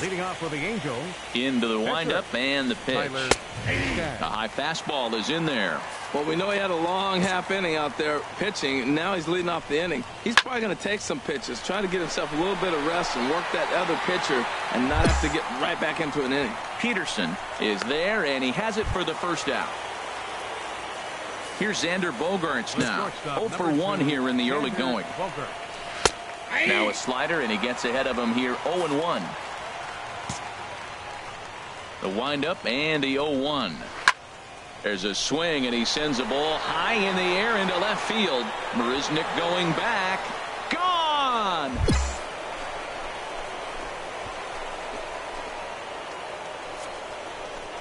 Leading off for the Angels. Into the windup and the pitch. A high fastball is in there. Well, we know he had a long half inning out there pitching, and now he's leading off the inning. He's probably going to take some pitches, try to get himself a little bit of rest and work that other pitcher and not have to get right back into an inning. Peterson is there, and he has it for the first out. Here's Xander Bogaerts now. 0 for 1 here in the early going. Now a slider, and he gets ahead of him here 0-1. The windup and the 0-1. There's a swing, and he sends a ball high in the air into left field. Marisnick going back. Gone!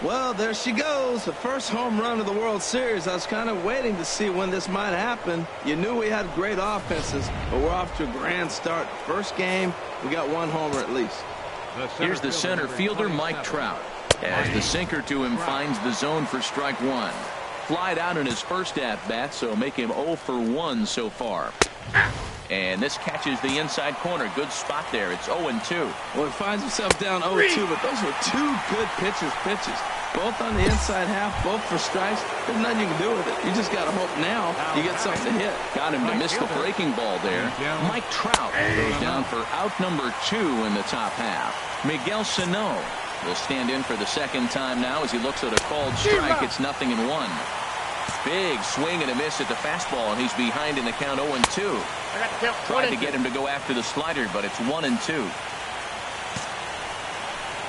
Well, there she goes. The first home run of the World Series. I was kind of waiting to see when this might happen. You knew we had great offenses, but we're off to a grand start. First game, we got 1 homer at least. Here's the center fielder, Mike Trout. As the sinker to him finds the zone for strike 1. Flied out in his first at-bat, so make him 0 for 1 so far. And this catches the inside corner. Good spot there. It's 0-2. Well, he finds himself down 0-2, but those were 2 good pitches. Both on the inside half, both for strikes. There's nothing you can do with it. You just got to hope now you get something to hit. Got him to miss the breaking ball there. Mike Trout goes down for out number 2 in the top half. Miguel Sano will stand in for the second time now as he looks at a called strike. It's 0-1. Big swing and a miss at the fastball, and he's behind in the count 0-2. Tried to get him to go after the slider, but it's 1-2.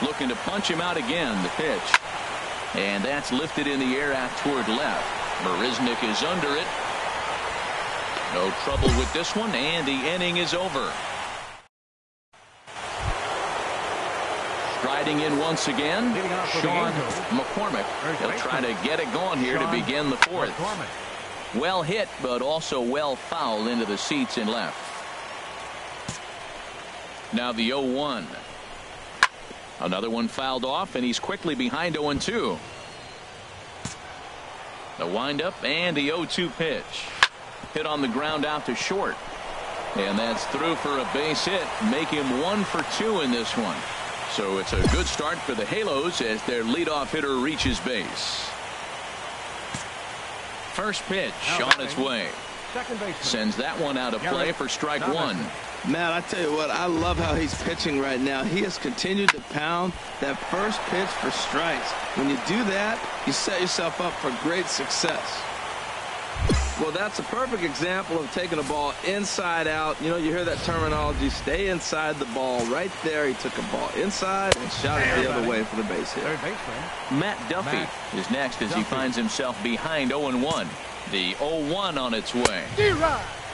Looking to punch him out again, the pitch. And that's lifted in the air out toward left. Marisnick is under it. No trouble with this one, and the inning is over. Striding in once again, Sean McCormick. He'll try to get it going here to begin the 4th. Well hit, but also well fouled into the seats in left. Now the 0-1. Another one fouled off, and he's quickly behind 0-2. The windup and the 0-2 pitch. Hit on the ground out to short. And that's through for a base hit. Make him 1 for 2 in this one. So it's a good start for the Halos as their leadoff hitter reaches base. First pitch on its way. Sends that one out of play for strike one. Matt, I tell you what, I love how he's pitching right now. He has continued to pound that first pitch for strikes. When you do that, you set yourself up for great success. Well, that's a perfect example of taking a ball inside out. You know, you hear that terminology, stay inside the ball. Right there, he took a ball inside and shot it the other way for the base hit. Matt Duffy is next as he finds himself behind 0-1. The 0-1 on its way.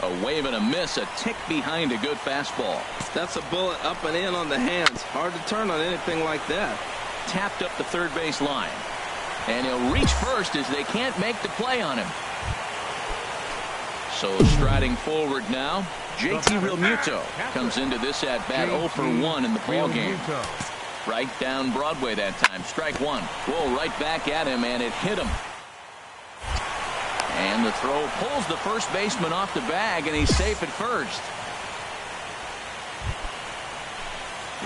A wave and a miss, a tick behind a good fastball. That's a bullet up and in on the hands. Hard to turn on anything like that. Tapped up the third base line. And he'll reach first as they can't make the play on him. So striding forward now, JT Realmuto comes into this at bat 0 for 1 in the ball game. Right down Broadway that time. Strike one. Whoa, right back at him, and it hit him. And the throw pulls the first baseman off the bag, and he's safe at first.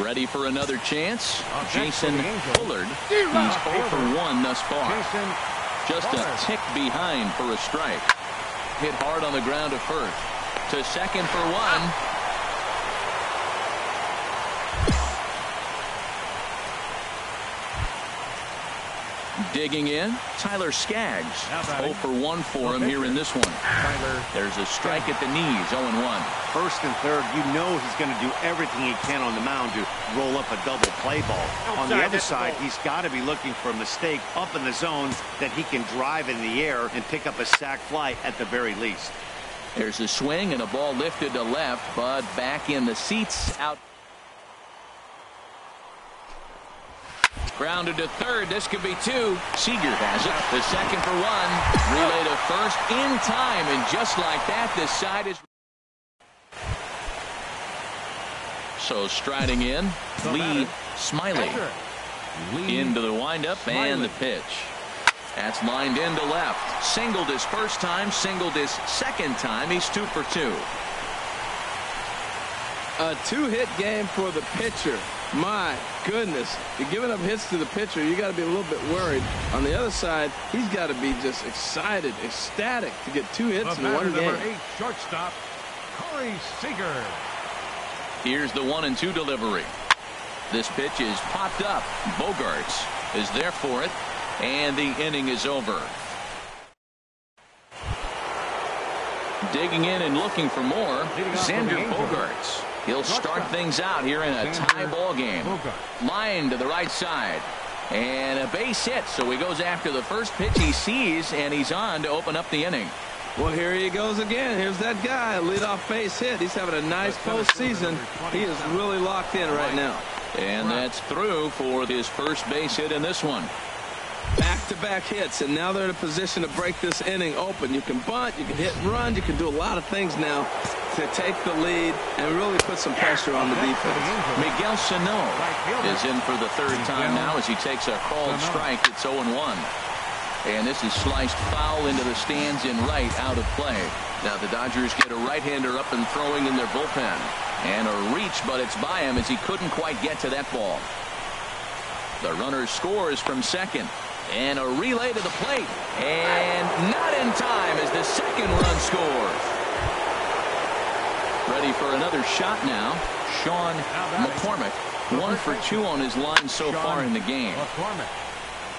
Ready for another chance? Jason Fullard. He's 0 for 1 thus far. Just a tick behind for a strike. Hit hard on the ground to first. To second for 1. Digging in, Tyler Skaggs. 0 for 1 for him here in this one. There's a strike at the knees, 0-1. First and third, you know he's going to do everything he can on the mound to roll up a double play ball. On the other side, he's got to be looking for a mistake up in the zone that he can drive in the air and pick up a sac fly at the very least. There's a swing and a ball lifted to left, but back in the seats out. Grounded to third. This could be 2. Seager has it. The second for 1. Relay to first in time. And just like that, this side is. So striding in, Lee Smiley. Into the windup and the pitch. That's lined into left. Singled his first time. Singled his second time. He's 2 for 2. A 2-hit game for the pitcher. My goodness, you're giving up hits to the pitcher. You got to be a little bit worried. On the other side, he's got to be just excited, ecstatic to get 2 hits in one game. Number 8 shortstop, Corey Seager. Here's the 1-2 delivery. This pitch is popped up. Bogaerts is there for it, and the inning is over. Digging in and looking for more, Xander Bogaerts. He'll start things out here in a tie ball game. Line to the right side. And a base hit. So he goes after the first pitch he sees, and he's on to open up the inning. Well, here he goes again. Here's that guy, leadoff base hit. He's having a nice postseason. He is really locked in right now. And that's through for his first base hit in this one. Back-to-back hits, and now they're in a position to break this inning open. You can bunt, you can hit and run, you can do a lot of things now to take the lead and really put some pressure on the defense. Miguel Sano is in for the third time now as he takes a called strike. It's 0-1. And this is sliced foul into the stands in right, out of play. Now the Dodgers get a right-hander up and throwing in their bullpen. And a reach, but it's by him as he couldn't quite get to that ball. The runner scores from second. And a relay to the plate. And not in time as the second run scores. Ready for another shot now. Sean McCormick. 1 for 2 on his line so far in the game.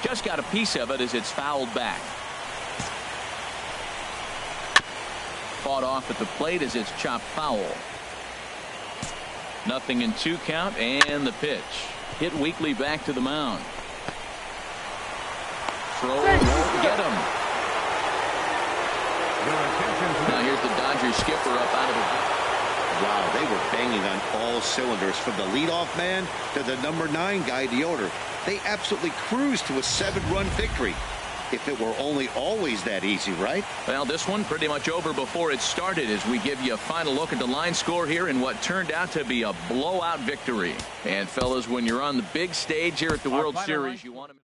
Just got a piece of it as it's fouled back. Fought off at the plate as it's chopped foul. 0-2 count and the pitch. Hit weakly back to the mound. Throw won't get him. Now here's the Dodgers skipper up out of it. Wow, they were banging on all cylinders from the leadoff man to the number 9 guy, the order. They absolutely cruised to a 7-run victory. If it were only always that easy, right? Well, this one pretty much over before it started as we give you a final look at the line score here in what turned out to be a blowout victory. And fellas, when you're on the big stage here at the World Series, you want to